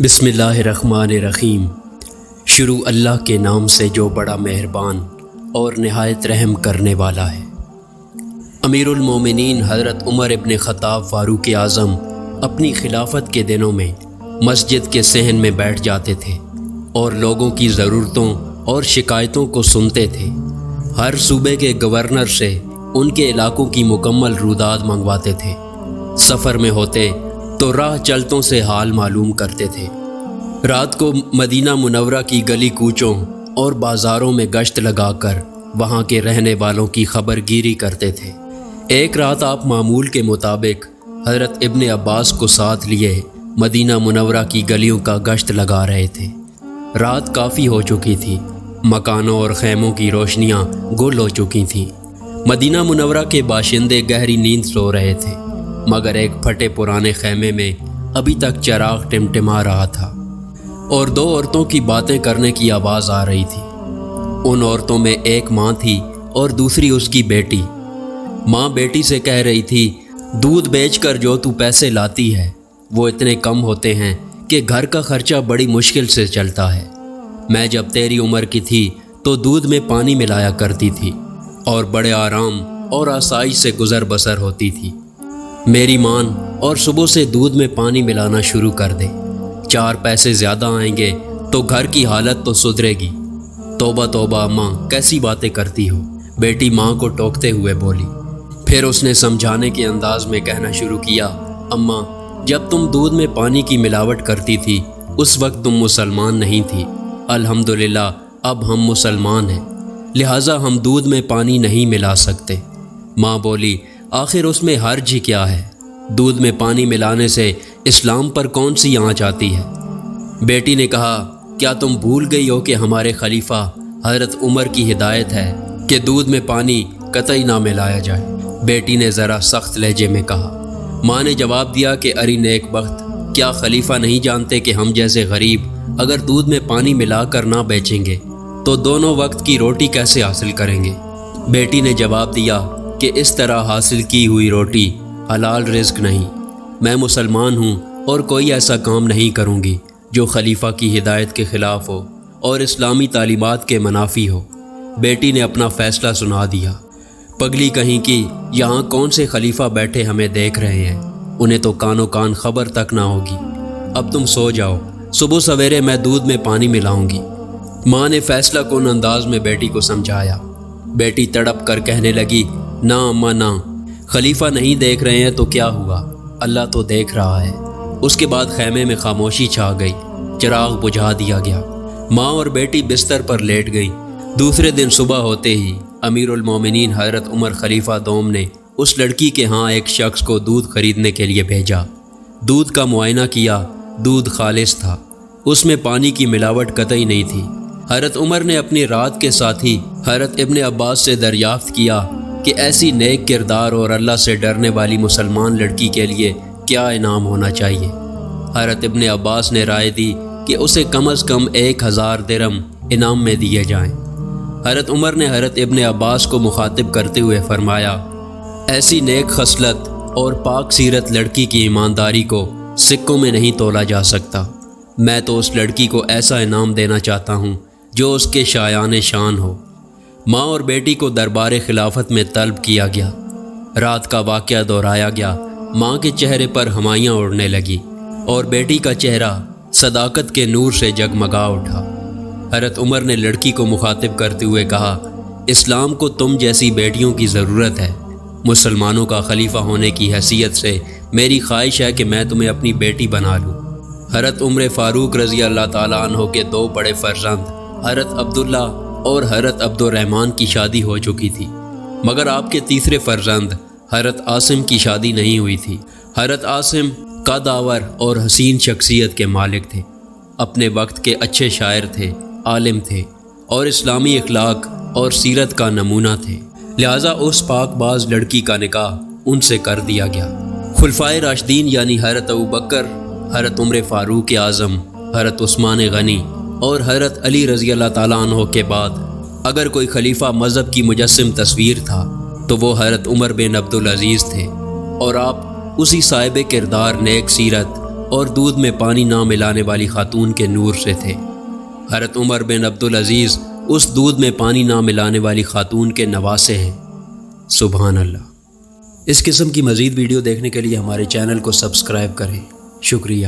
بسم اللہ الرحمن الرحیم۔ شروع اللہ کے نام سے جو بڑا مہربان اور نہایت رحم کرنے والا ہے۔ امیر المومنین حضرت عمر ابن خطاب فاروق اعظم اپنی خلافت کے دنوں میں مسجد کے صحن میں بیٹھ جاتے تھے اور لوگوں کی ضرورتوں اور شکایتوں کو سنتے تھے۔ ہر صوبے کے گورنر سے ان کے علاقوں کی مکمل روداد منگواتے تھے۔ سفر میں ہوتے تو راہ چلتوں سے حال معلوم کرتے تھے۔ رات کو مدینہ منورہ کی گلی کوچوں اور بازاروں میں گشت لگا کر وہاں کے رہنے والوں کی خبر گیری کرتے تھے۔ ایک رات آپ معمول کے مطابق حضرت ابن عباس کو ساتھ لیے مدینہ منورہ کی گلیوں کا گشت لگا رہے تھے۔ رات کافی ہو چکی تھی، مکانوں اور خیموں کی روشنیاں گل ہو چکی تھیں۔ مدینہ منورہ کے باشندے گہری نیند سو رہے تھے، مگر ایک پھٹے پرانے خیمے میں ابھی تک چراغ ٹمٹما رہا تھا اور دو عورتوں کی باتیں کرنے کی آواز آ رہی تھی۔ ان عورتوں میں ایک ماں تھی اور دوسری اس کی بیٹی۔ ماں بیٹی سے کہہ رہی تھی، دودھ بیچ کر جو تو پیسے لاتی ہے وہ اتنے کم ہوتے ہیں کہ گھر کا خرچہ بڑی مشکل سے چلتا ہے۔ میں جب تیری عمر کی تھی تو دودھ میں پانی ملایا کرتی تھی اور بڑے آرام اور آسائش سے گزر بسر ہوتی تھی۔ میری مان اور صبح سے دودھ میں پانی ملانا شروع کر دے، 4 پیسے زیادہ آئیں گے تو گھر کی حالت تو سدھرے گی۔ توبہ توبہ اماں، کیسی باتیں کرتی ہو، بیٹی ماں کو ٹوکتے ہوئے بولی۔ پھر اس نے سمجھانے کے انداز میں کہنا شروع کیا، اماں، جب تم دودھ میں پانی کی ملاوٹ کرتی تھی اس وقت تم مسلمان نہیں تھی۔ الحمدللہ اب ہم مسلمان ہیں، لہٰذا ہم دودھ میں پانی نہیں ملا سکتے۔ ماں بولی، آخر اس میں حرج ہی کیا ہے؟ دودھ میں پانی ملانے سے اسلام پر کون سی آنچ آتی ہے؟ بیٹی نے کہا، کیا تم بھول گئی ہو کہ ہمارے خلیفہ حضرت عمر کی ہدایت ہے کہ دودھ میں پانی قطعی نہ ملایا جائے؟ بیٹی نے ذرا سخت لہجے میں کہا۔ ماں نے جواب دیا کہ اری نیک بخت، کیا خلیفہ نہیں جانتے کہ ہم جیسے غریب اگر دودھ میں پانی ملا کر نہ بیچیں گے تو دونوں وقت کی روٹی کیسے حاصل کریں گے؟ بیٹی نے جواب دیا کہ اس طرح حاصل کی ہوئی روٹی حلال رزق نہیں۔ میں مسلمان ہوں اور کوئی ایسا کام نہیں کروں گی جو خلیفہ کی ہدایت کے خلاف ہو اور اسلامی تعلیمات کے منافی ہو۔ بیٹی نے اپنا فیصلہ سنا دیا۔ پگلی کہیں کی، یہاں کون سے خلیفہ بیٹھے ہمیں دیکھ رہے ہیں، انہیں تو کانوں کان خبر تک نہ ہوگی۔ اب تم سو جاؤ، صبح سویرے میں دودھ میں پانی ملاؤں گی۔ ماں نے فیصلہ کن انداز میں بیٹی کو سمجھایا۔ بیٹی تڑپ کر کہنے لگی، نہ اماں نہ، خلیفہ نہیں دیکھ رہے ہیں تو کیا ہوا، اللہ تو دیکھ رہا ہے۔ اس کے بعد خیمے میں خاموشی چھا گئی، چراغ بجھا دیا گیا۔ ماں اور بیٹی بستر پر لیٹ گئیں۔ دوسرے دن صبح ہوتے ہی امیر المومنین حضرت عمر خلیفہ دوم نے اس لڑکی کے ہاں ایک شخص کو دودھ خریدنے کے لیے بھیجا۔ دودھ کا معائنہ کیا، دودھ خالص تھا، اس میں پانی کی ملاوٹ قطعی نہیں تھی۔ حضرت عمر نے اپنی رات کے ساتھی حضرت ابن عباس سے دریافت کیا کہ ایسی نیک کردار اور اللہ سے ڈرنے والی مسلمان لڑکی کے لیے کیا انعام ہونا چاہیے؟ حضرت ابن عباس نے رائے دی کہ اسے کم از کم 1000 درہم انعام میں دیے جائیں۔ حضرت عمر نے حضرت ابن عباس کو مخاطب کرتے ہوئے فرمایا، ایسی نیک خصلت اور پاک سیرت لڑکی کی ایمانداری کو سکوں میں نہیں تولا جا سکتا۔ میں تو اس لڑکی کو ایسا انعام دینا چاہتا ہوں جو اس کے شایان شان ہو۔ ماں اور بیٹی کو دربار خلافت میں طلب کیا گیا۔ رات کا واقعہ دہرایا گیا۔ ماں کے چہرے پر ہمائیاں اڑنے لگی اور بیٹی کا چہرہ صداقت کے نور سے جگمگا اٹھا۔ حضرت عمر نے لڑکی کو مخاطب کرتے ہوئے کہا، اسلام کو تم جیسی بیٹیوں کی ضرورت ہے۔ مسلمانوں کا خلیفہ ہونے کی حیثیت سے میری خواہش ہے کہ میں تمہیں اپنی بیٹی بنا لوں۔ حضرت عمر فاروق رضی اللہ تعالیٰ عنہ کے 2 بڑے فرزند حضرت عبداللہ اور حضرت عبد الرحمن کی شادی ہو چکی تھی، مگر آپ کے تیسرے فرزند حضرت عاصم کی شادی نہیں ہوئی تھی۔ حضرت عاصم قد آور اور حسین شخصیت کے مالک تھے، اپنے وقت کے اچھے شاعر تھے، عالم تھے اور اسلامی اخلاق اور سیرت کا نمونہ تھے، لہٰذا اس پاک باز لڑکی کا نکاح ان سے کر دیا گیا۔ خلفائے راشدین یعنی حضرت ابوبکر، حضرت عمر فاروق اعظم، حضرت عثمان غنی اور حضرت علی رضی اللہ تعالیٰ عنہ کے بعد اگر کوئی خلیفہ مذہب کی مجسم تصویر تھا تو وہ حضرت عمر بن عبدالعزیز تھے، اور آپ اسی صاحب کردار، نیک سیرت اور دودھ میں پانی نہ ملانے والی خاتون کے نور سے تھے۔ حضرت عمر بن عبدالعزیز اس دودھ میں پانی نہ ملانے والی خاتون کے نواسے ہیں۔ سبحان اللہ۔ اس قسم کی مزید ویڈیو دیکھنے کے لیے ہمارے چینل کو سبسکرائب کریں۔ شکریہ۔